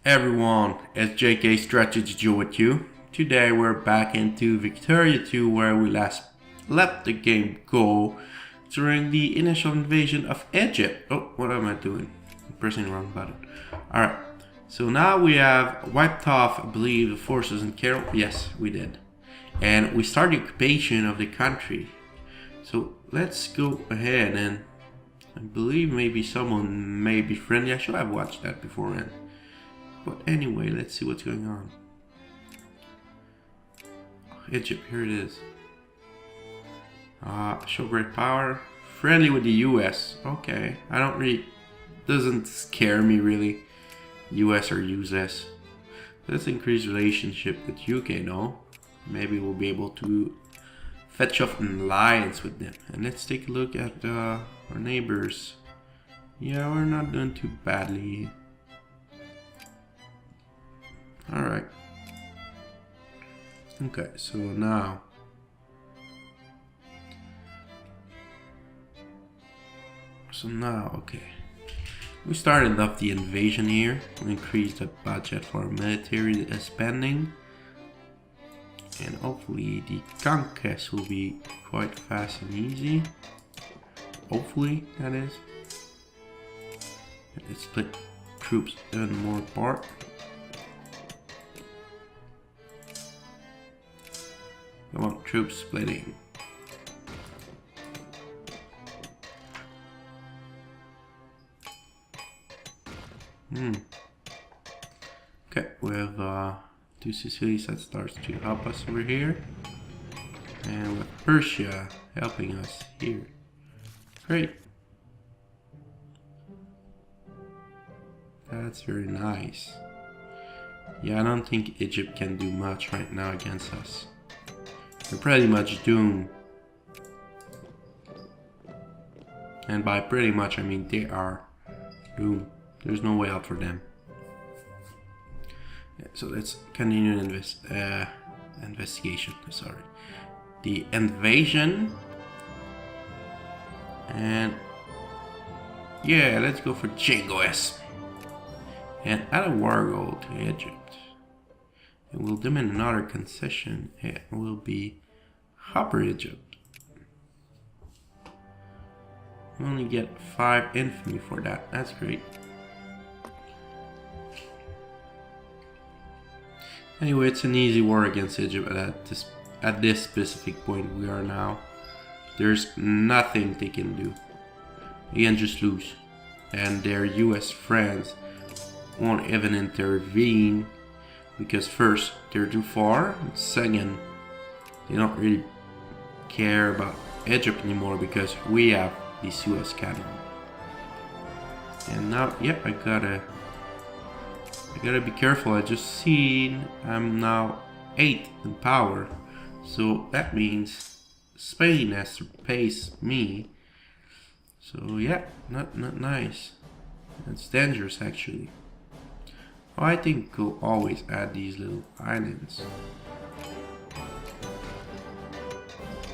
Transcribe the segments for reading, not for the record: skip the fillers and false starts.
Everyone, it's JK Strategy Joe with you. Today we're back into Victoria 2 where we last let the game go during the initial invasion of Egypt. Oh, what am I doing? I'm pressing the wrong button. Alright, so now we have wiped off, I believe, the forces in Cairo. Yes, we did. And we start the occupation of the country. So let's go ahead and I believe maybe someone may be friendly. I should have watched that beforehand. But anyway, let's see what's going on. Egypt, here it is. Show great power. Friendly with the US. Okay, I don't really... doesn't scare me really. US or US. Let's increase relationship with UK now. Maybe we'll be able to fetch off an alliance with them. And let's take a look at our neighbors. Yeah, we're not doing too badly. Alright. Okay, so now okay. We started off the invasion here. We increased the budget for military spending. And hopefully the conquest will be quite fast and easy. Hopefully, that is. Let's split troops even more apart. Come on, troops splitting. Okay, we have two Sicilies that starts to help us over here. And with Persia helping us here. Great. That's very nice. Yeah, I don't think Egypt can do much right now against us. They're pretty much doomed. And by pretty much, I mean they are doomed. There's no way out for them. Yeah, so let's continue investigation. Sorry. The invasion. And yeah, let's go for Django S. And add a war goal to Egypt. It will demand another concession. It will be Upper Egypt. We only get 5 infamy for that. That's great. Anyway, it's an easy war against Egypt at this specific point we are now. There's nothing they can do. They can just lose. And their US friends won't even intervene. Because first, they're too far. And second, they don't really care about Egypt anymore because we have the Suez Canal. And now, yep, I gotta be careful. I just seen I'm now 8 in power. So that means Spain has surpassed me. So yeah, not nice. It's dangerous actually. I think we'll always add these little islands.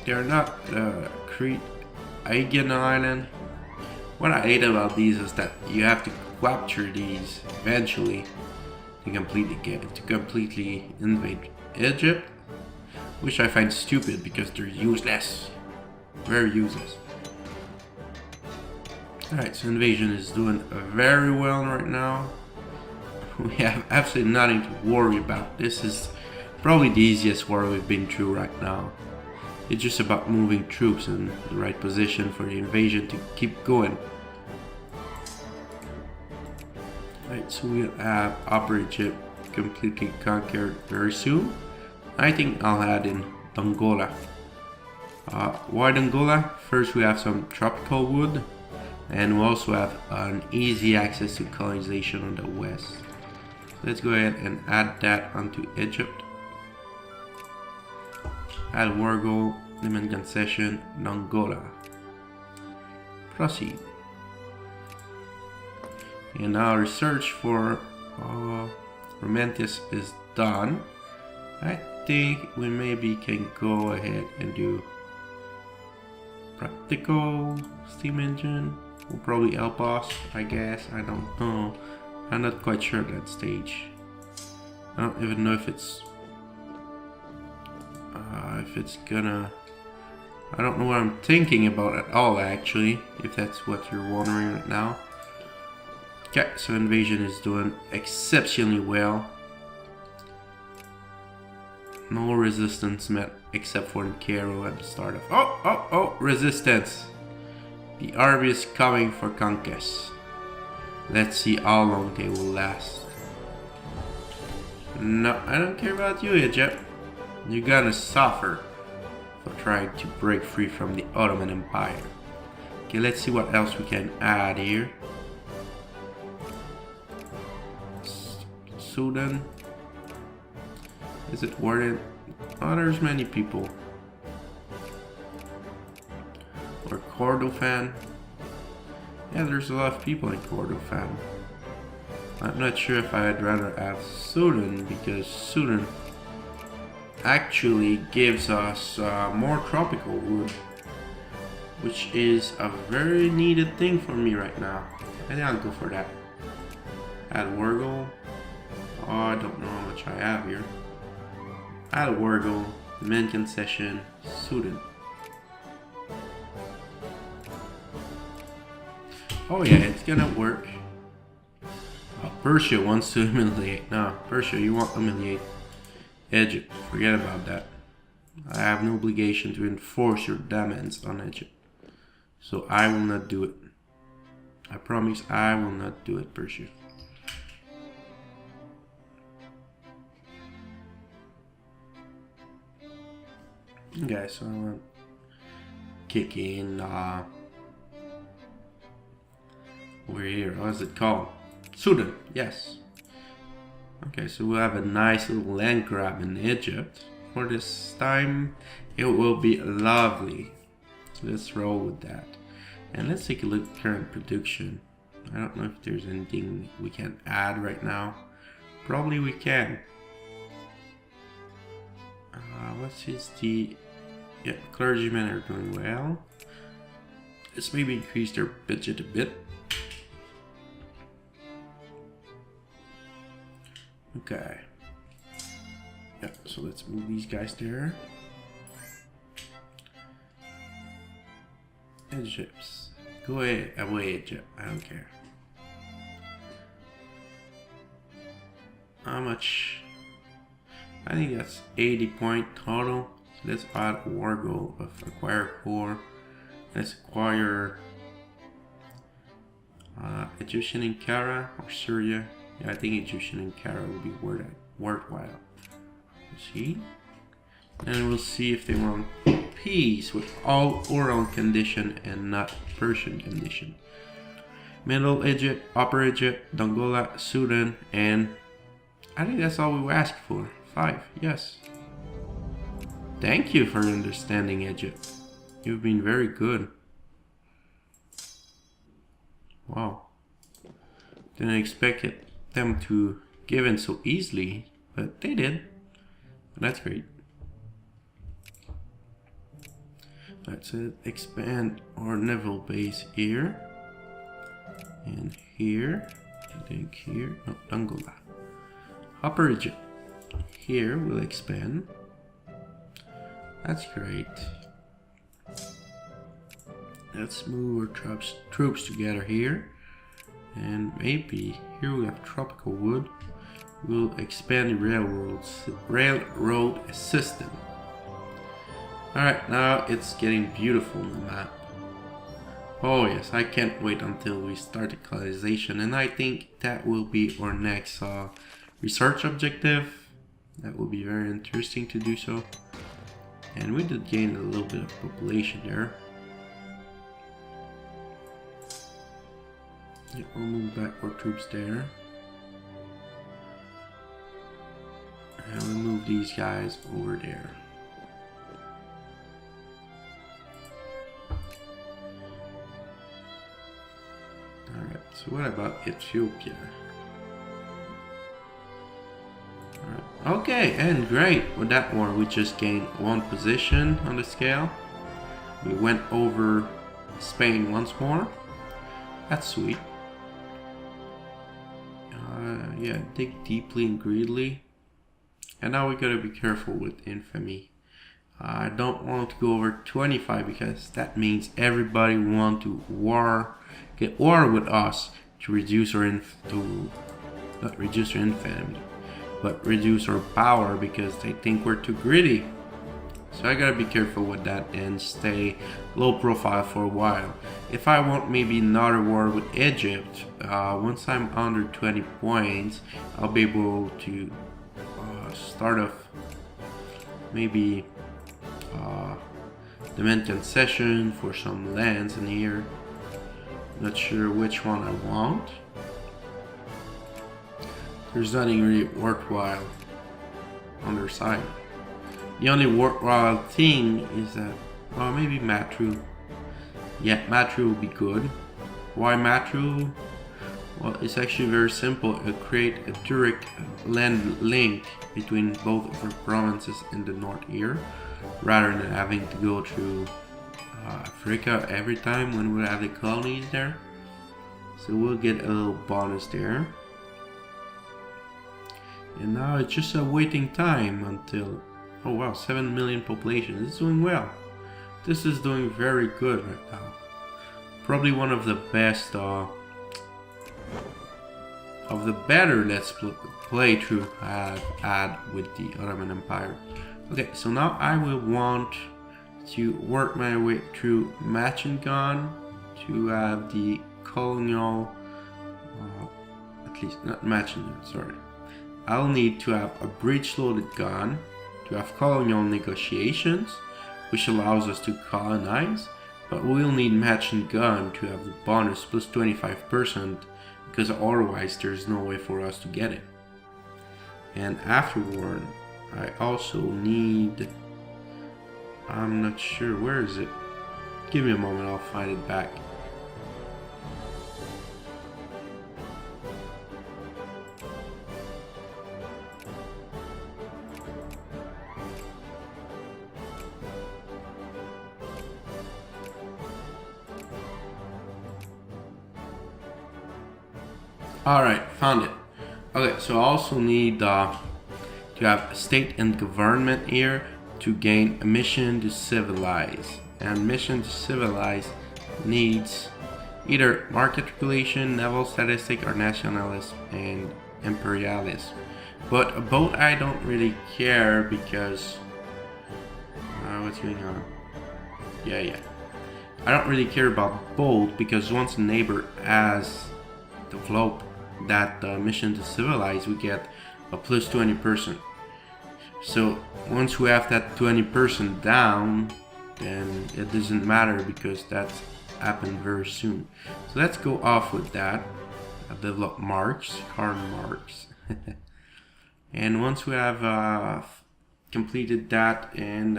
They're not Crete, Aegean Island. What I hate about these is that you have to capture these eventually to completely invade Egypt, which I find stupid because they're useless, very useless. Alright, so invasion is doing very well right now. We have absolutely nothing to worry about. This is probably the easiest war we've been through right now. It's just about moving troops in the right position for the invasion to keep going. Right, so we'll have Upper Egypt completely conquered very soon. I think I'll add in Dongola. Why Dongola? First we have some tropical wood. And we also have an easy access to colonization on the west. Let's go ahead and add that onto Egypt. Add war goal, demand concession, Dongola. Proceed. And now research for Romantis is done. I think we maybe can go ahead and do practical steam engine. Will probably help us, I guess. I don't know. I'm not quite sure at that stage. I don't even know if it's gonna. I don't know what I'm thinking about at all, actually, if that's what you're wondering right now. Okay, so invasion is doing exceptionally well. No resistance met except for the Cairo at the start of. Oh, resistance! The army is coming for conquest. Let's see how long they will last. No, I don't care about you, Egypt. You're gonna suffer for trying to break free from the Ottoman Empire. Okay, let's see what else we can add here. Sudan. Is it worth it? Oh, there's many people. Or Kordofan. Yeah, there's a lot of people in Kordofan. I'm not sure if I'd rather have Sudan, because Sudan actually gives us more tropical wood, which is a very needed thing for me right now. I think I'll go for that. Add Wargle. Oh, I don't know how much I have here. Add Wargle, demand concession, Sudan. Oh yeah, it's gonna work. Oh, Persia wants to humiliate. No, Persia, you won't humiliate Egypt. Forget about that. I have no obligation to enforce your demands on Egypt. So I will not do it. I promise I will not do it, Persia. Okay, so I want to kick in over here. What is it called? Sudan, yes. Okay, so we'll have a nice little land grab in Egypt. For this time, it will be lovely. So let's roll with that. And let's take a look at current production. I don't know if there's anything we can add right now. Probably we can. What is the... Yeah, clergymen are doing well. Let's maybe increase their budget a bit. Okay. Yeah, so let's move these guys there. Egypt. Go away, Egypt. I don't care. How much? I think that's 80 point total. So let's add a war goal of acquire core. Let's acquire Egyptian Ankara or Syria. Yeah, I think Egyptian Ankara will be worthwhile. See? And we'll see if they want peace with all oral condition and not Persian condition. Middle Egypt, Upper Egypt, Dongola, Sudan, and I think that's all we asked for. 5, yes. Thank you for understanding, Egypt. You've been very good. Wow. Didn't expect them to give in so easily, but they did. That's great. Let's expand our naval base here. And here. I think here. No, Angola. Upper Egypt. Here we'll expand. That's great. Let's move our troops together here. And maybe here we have tropical wood. We'll expand the railroad system. Alright, now it's getting beautiful on the map. Oh yes, I can't wait until we start the colonization, and I think that will be our next research objective. That will be very interesting to do so. And we did gain a little bit of population there. Yeah, we'll move back our troops there. And we'll move these guys over there. Alright, so what about Ethiopia? Alright, okay, and great. With that one, we just gained 1 position on the scale. We went over Spain once more. That's sweet. yeah, dig deeply and greedily. And now we gotta be careful with infamy. I don't want to go over 25 because that means everybody want to get war with us to reduce our not reduce our infamy, but reduce our power because they think we're too greedy. So I gotta be careful with that and stay low profile for a while. If I want maybe another war with Egypt, once I'm under 20 points, I'll be able to start off maybe demand concession for some lands in here. Not sure which one I want. There's nothing really worthwhile on their side. The only worthwhile thing is that, well, maybe Matru. Yeah, Matru will be good. Why Matru? Well, it's actually very simple. It create a direct land link between both of our provinces in the north here, rather than having to go through Africa every time when we have the colonies there. So we'll get a little bonus there. And now it's just a waiting time until, oh wow, 7 million population. This is doing well. This is doing very good right now. Probably one of the best, of the better Let's Play through I've had with the Ottoman Empire. Okay, so now I will want to work my way through Machine Gun to have the colonial, at least not Machine Gun, sorry. I'll need to have a breech-loaded gun to have colonial negotiations, which allows us to colonize, but we'll need Machine Gun to have the bonus plus 25%, because otherwise there's no way for us to get it. And afterward, I also need, I'm not sure, where is it? Give me a moment, I'll find it back. Alright, found it. Okay, so I also need to have state and government here to gain a mission to civilize. And mission to civilize needs either market regulation, naval statistic, or nationalist and imperialist. But both I don't really care because what's going on? Yeah. I don't really care about both because once a neighbor has developed that mission to civilize, we get a plus 20%. So once we have that 20% down, then it doesn't matter because that's happened very soon. So let's go off with that. Develop marks, hard marks. And once we have completed that and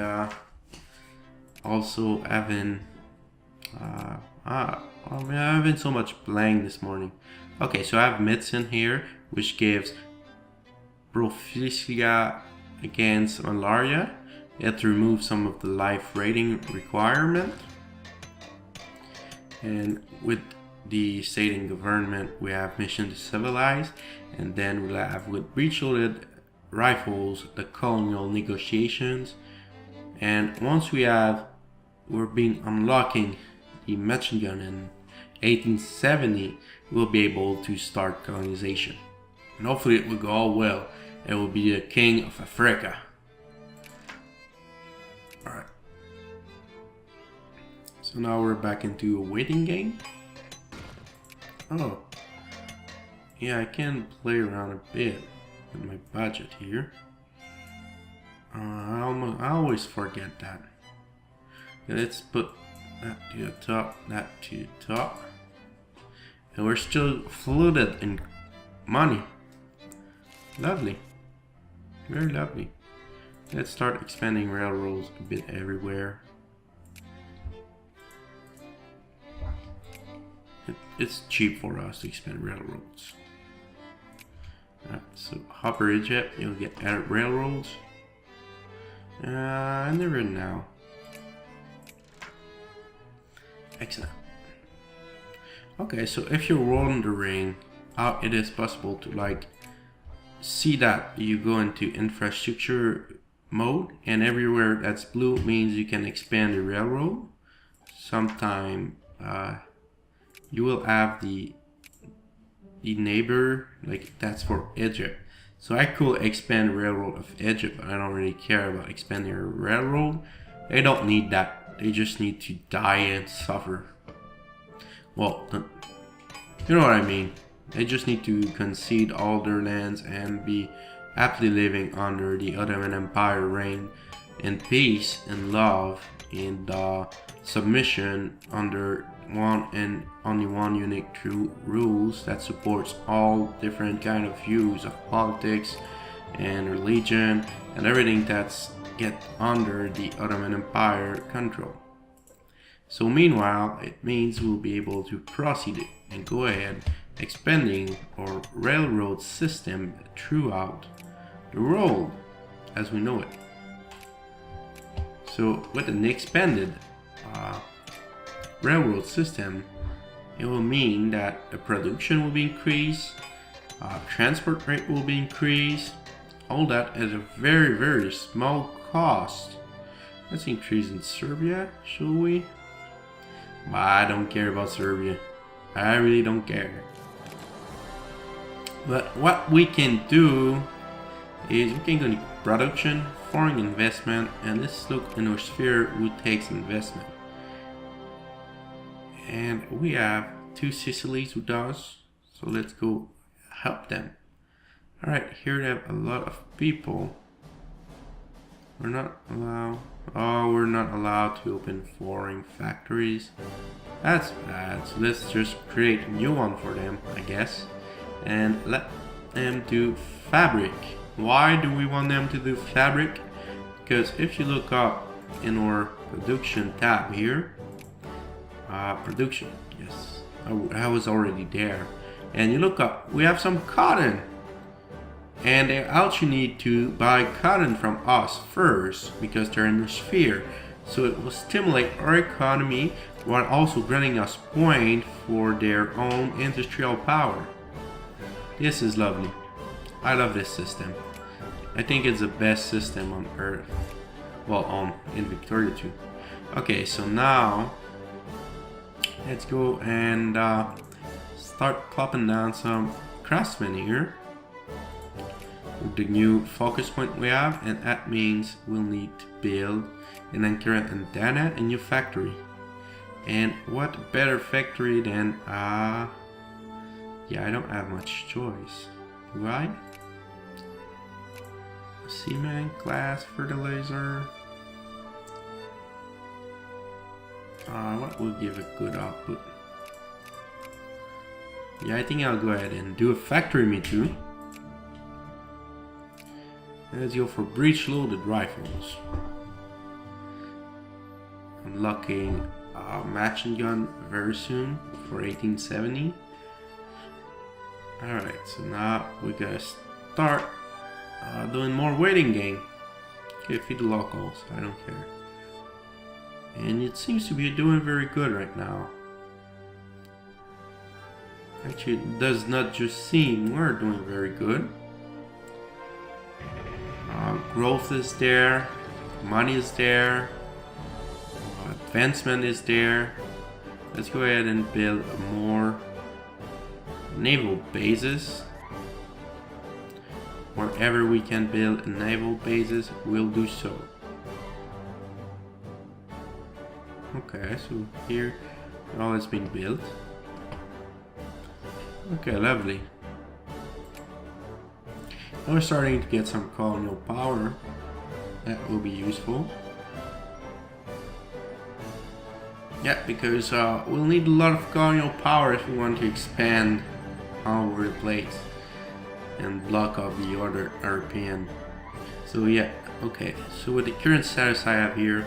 also having I'm having so much playing this morning. Okay, so I have medicine here, which gives prophylaxis against malaria. It removes some of the life rating requirement. And with the state and government, we have mission to civilize, and then we'll have with breech-loaded rifles the colonial negotiations. And once we're being unlocking the machine gun in 1870, we'll be able to start colonization. And hopefully it will go all well. It will be the king of Africa. Alright. So now we're back into a waiting game. Oh. Yeah, I can play around a bit with my budget here. I always forget that. Let's put that to the top, that to the top. And we're still flooded in money. Lovely. Very lovely. Let's start expanding railroads a bit everywhere. It's cheap for us to expand railroads. So Hopper Egypt, you'll get added railroads. And they're in now. Excellent. Okay, so if you're wondering how it is possible to like see that you go into infrastructure mode, and everywhere that's blue means you can expand the railroad. Sometime you will have the neighbor, like that's for Egypt. So I could expand railroad of Egypt, but I don't really care about expanding a railroad. They don't need that. They just need to die and suffer. Well, you know what I mean. They just need to concede all their lands and be happily living under the Ottoman Empire reign in peace and love and submission under one and only one unique true rules that supports all different kind of views of politics and religion and everything that's get under the Ottoman Empire control. So meanwhile, it means we'll be able to proceed and go ahead expanding our railroad system throughout the world as we know it. So with an expanded railroad system, it will mean that the production will be increased, transport rate will be increased, all that at a very, very small cost. Let's increase in Serbia, shall we? But I don't care about Serbia. I really don't care. But what we can do is we can go to production, foreign investment, and let's look in our sphere who takes investment. And we have two Sicilies who does, so let's go help them. Alright, here we have a lot of people. We're not allowed to open foreign factories. That's bad, so let's just create a new one for them, I guess. And let them do fabric. Why do we want them to do fabric? Because if you look up in our production tab here, production, yes, I was already there. And you look up, we have some cotton. And they also need to buy cotton from us first because they're in the sphere. So it will stimulate our economy while also granting us points for their own industrial power. This is lovely. I love this system. I think it's the best system on Earth. Well, in Victoria too. Okay, so now let's go and start plopping down some craftsmen here with the new focus point we have, and that means we'll need to build an current antenna, a new factory. And what better factory than yeah, I don't have much choice, do I? Cement, glass, fertilizer. What will give a good output? Yeah, I think I'll go ahead and do a factory me too. Let's go for breech-loaded rifles. Unlocking a machine gun very soon for 1870. Alright, so now we gotta start doing more waiting game. Okay, feed the locals, I don't care. And it seems to be doing very good right now. Actually, it does not just seem, we're doing very good. Growth is there, money is there, advancement is there. Let's go ahead and build more naval bases. Wherever we can build naval bases, we'll do so. Okay, so here all has been built. Okay, lovely. Now we're starting to get some colonial power. That will be useful. Yeah, because we'll need a lot of colonial power if we want to expand all over the place and block off the other European. So yeah, okay. So with the current status I have here,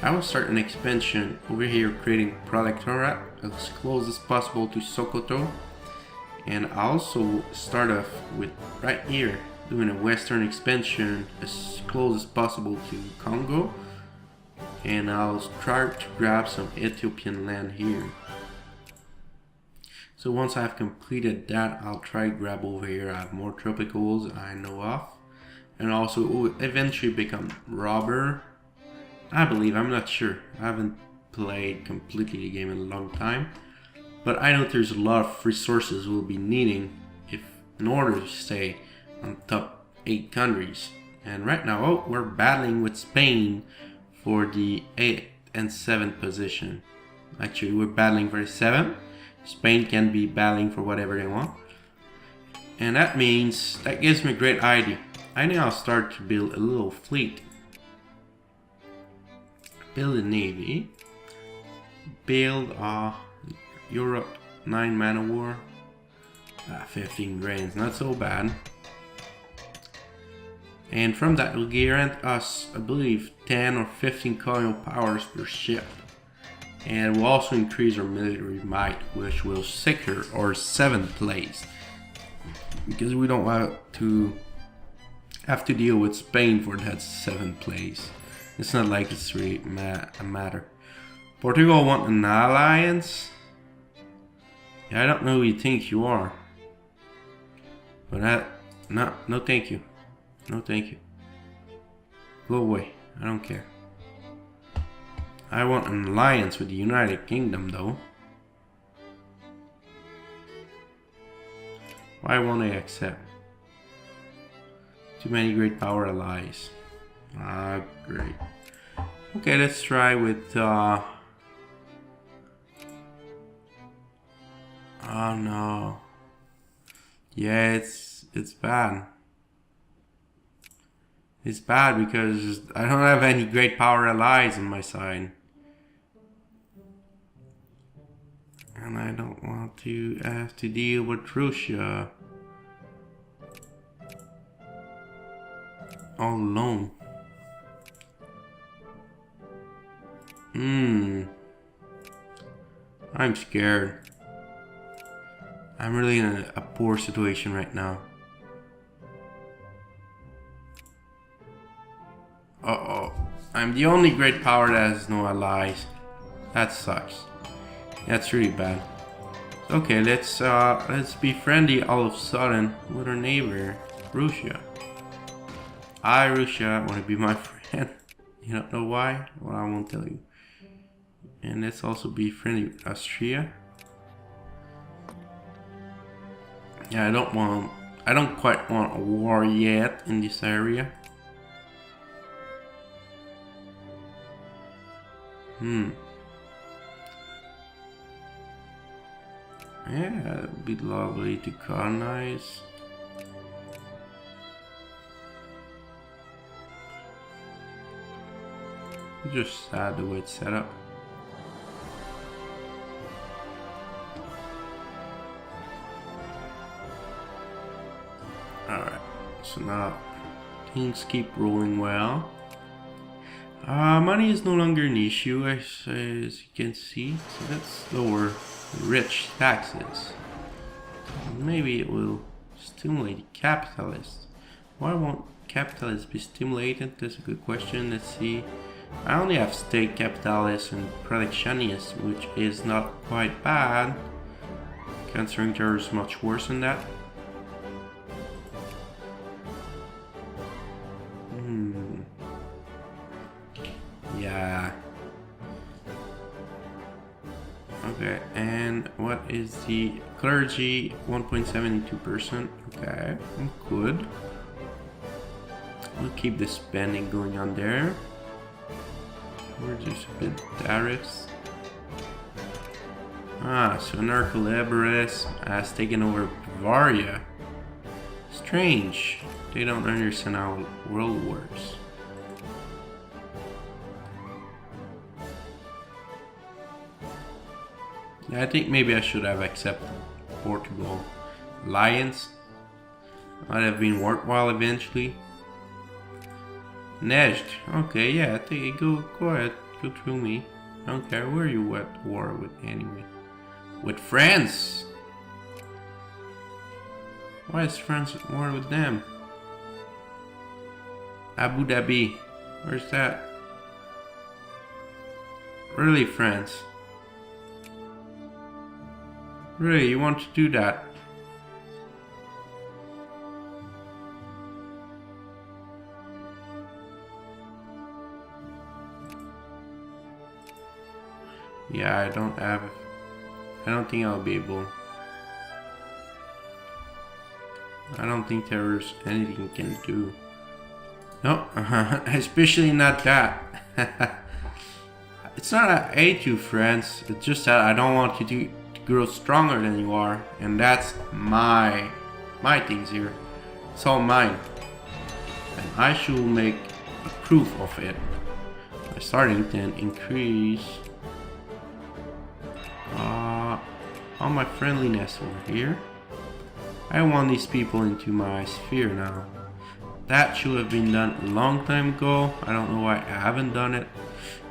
I will start an expansion over here, creating Protectorate as close as possible to Sokoto. And I also start off with right here, doing a western expansion as close as possible to Congo. And I'll try to grab some Ethiopian land here. So So once I've completed that, I'll try to grab over here. I have more tropicals I know of. And also will eventually become robber. I believe, I'm not sure. I haven't played completely the game in a long time. But I know there's a lot of resources we'll be needing in order to stay on top 8 countries. And right now, we're battling with Spain for the 8th and 7th position. Actually, we're battling for the 7th. Spain can be battling for whatever they want. And that means, that gives me a great idea. I think I'll start to build a little fleet. Build a navy. Build a Europe 9 man of war. 15 grains, not so bad. And from that will grant us, I believe, 10 or 15 colonial powers per ship. And will also increase our military might, which will secure our 7th place. Because we don't want to have to deal with Spain for that 7th place. It's not like it's really a matter. Portugal want an alliance? Yeah, I don't know who you think you are. But no thank you. No thank you. Go away, I don't care. I want an alliance with the United Kingdom though. Why won't I accept? Too many great power allies. Ah, great. Okay, let's try with oh no. Yeah, it's bad. It's bad because I don't have any great power allies on my side. And I don't want to have to deal with Russia all alone. I'm scared. I'm really in a poor situation right now. Uh-oh. I'm the only great power that has no allies. That sucks. That's really bad. Okay, let's be friendly all of a sudden with our neighbor, Russia. Hi, Russia, want to be my friend? You don't know why? Well, I won't tell you. And let's also be friendly with Austria. Yeah, I don't quite want a war yet in this area. Yeah, it would be lovely to colonize. Just sad the way it's set up. Alright, so now things keep rolling well. Money is no longer an issue as you can see, so let's lower rich taxes. Maybe it will stimulate the capitalists. Why won't capitalists be stimulated? That's a good question. Let's see. I only have state capitalists and protectionists, which is not quite bad, considering there's much worse than that. Yeah. Okay, and what is the clergy? 1.72%. Okay, I'm good. We'll keep the spending going on there. We're just a bit tariffs. So Narcoleberus has taken over Bavaria. Strange. They don't understand how the world works. Yeah, I think maybe I should have accepted Portugal alliance. Might have been worthwhile eventually. Nejd. Okay, yeah, go ahead. Go through me. I don't care where you at war with anyway. With France! Why is France at war with them? Abu Dhabi. Where's that? Really, France? Really, you want to do that? Yeah, I don't think I'll be able. I don't think there's anything you can do. No, especially not that. It's not that I hate you, friends. It's just that I don't want you to grow stronger than you are, and that's my things here. It's all mine, and I should make a proof of it by starting to increase all my friendliness over here. I want these people into my sphere now. That should have been done a long time ago. I don't know why I haven't done it.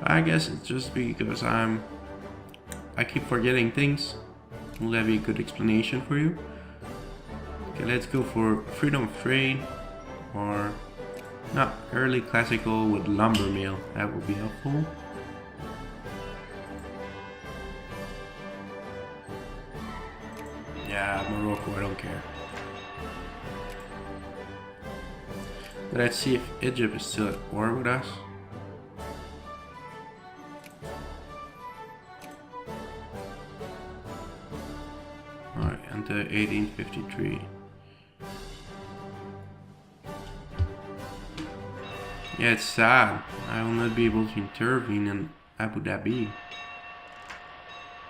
I guess it's just because I keep forgetting things. Will that be a good explanation for you? Okay, let's go for freedom of trade or not early classical with lumber mill. That would be helpful. Yeah, Morocco, I don't care. Let's see if Egypt is still at war with us. Alright, until 1853. Yeah, it's sad. I will not be able to intervene in Abu Dhabi.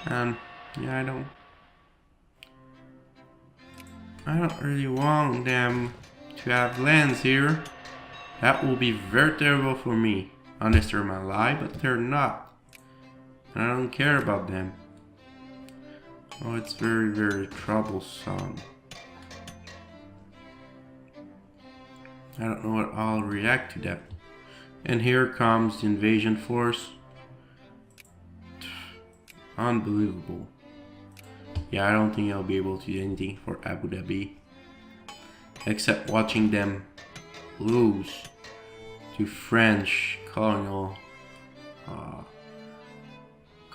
And yeah, I don't really want them to have lands here. That will be very terrible for me. Unless they're my ally, but they're not. And I don't care about them. Oh, it's very, very troublesome. I don't know what I'll react to that. And here comes the invasion force. Unbelievable. Yeah, I don't think I'll be able to do anything for Abu Dhabi. Except watching them lose to French colonial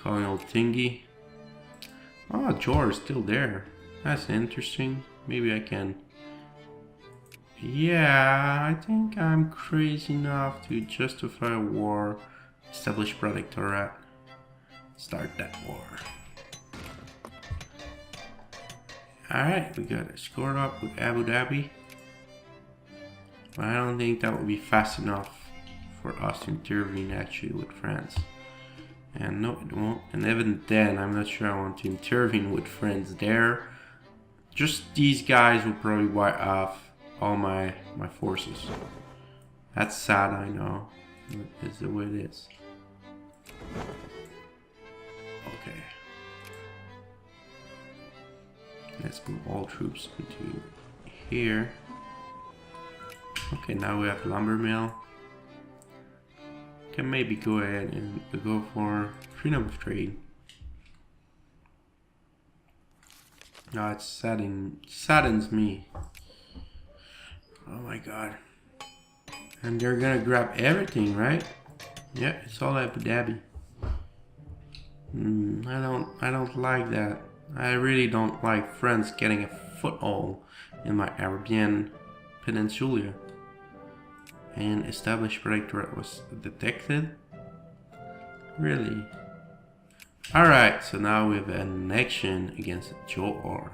thingy. Oh, Johor is still there. That's interesting. Maybe I can. Yeah, I think I'm crazy enough to justify a war, establish protectorate, start that war. Alright, we got it scored up with Abu Dhabi. But I don't think that will be fast enough for us to intervene actually with France. And no, it won't. And even then, I'm not sure I want to intervene with France there. Just these guys will probably wipe off all my forces. That's sad, I know. But it's the way it is. Okay. Let's move all troops into here. Okay, now we have lumber mill. Can maybe go ahead and go for freedom of trade. No, it saddens me. Oh my god. And they're gonna grab everything, right? Yeah, it's all Abu Dhabi. I don't like that. I really don't like France getting a foothold in my Arabian Peninsula. And established protectorate was detected? Really? Alright, so now we have an annexion against Johor.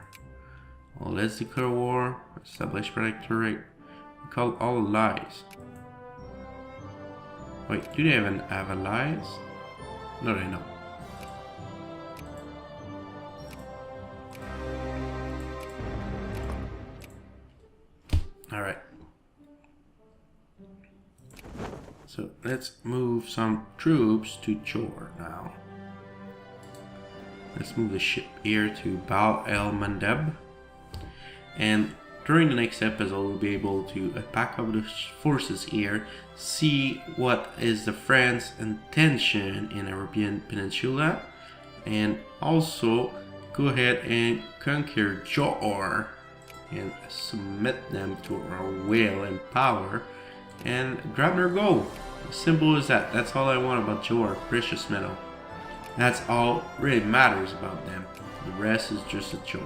Well, let's declare war, establish protectorate, we call all allies. Wait, do they even have allies? No, they don't. Alright. So let's move some troops to Johor now. Let's move the ship here to Bab el Mandeb. And during the next episode, we'll be able to pack up the forces here, see what is the France intention in Arabian Peninsula, and also go ahead and conquer Johor and submit them to our will and power and grab their gold. As simple as that. That's all I want about Johor, precious metal. That's all really matters about them. The rest is just a joke.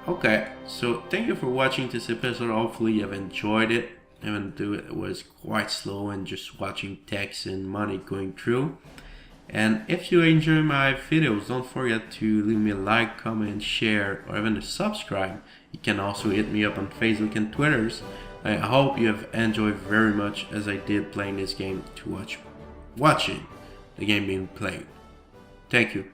Okay, so thank you for watching this episode. Hopefully you have enjoyed it, even though it was quite slow and just watching text and money going through. And if you enjoy my videos, don't forget to leave me a like, comment, share, or even to subscribe. You can also hit me up on Facebook and Twitters. I hope you have enjoyed very much as I did playing this game to watching the game being played. Thank you.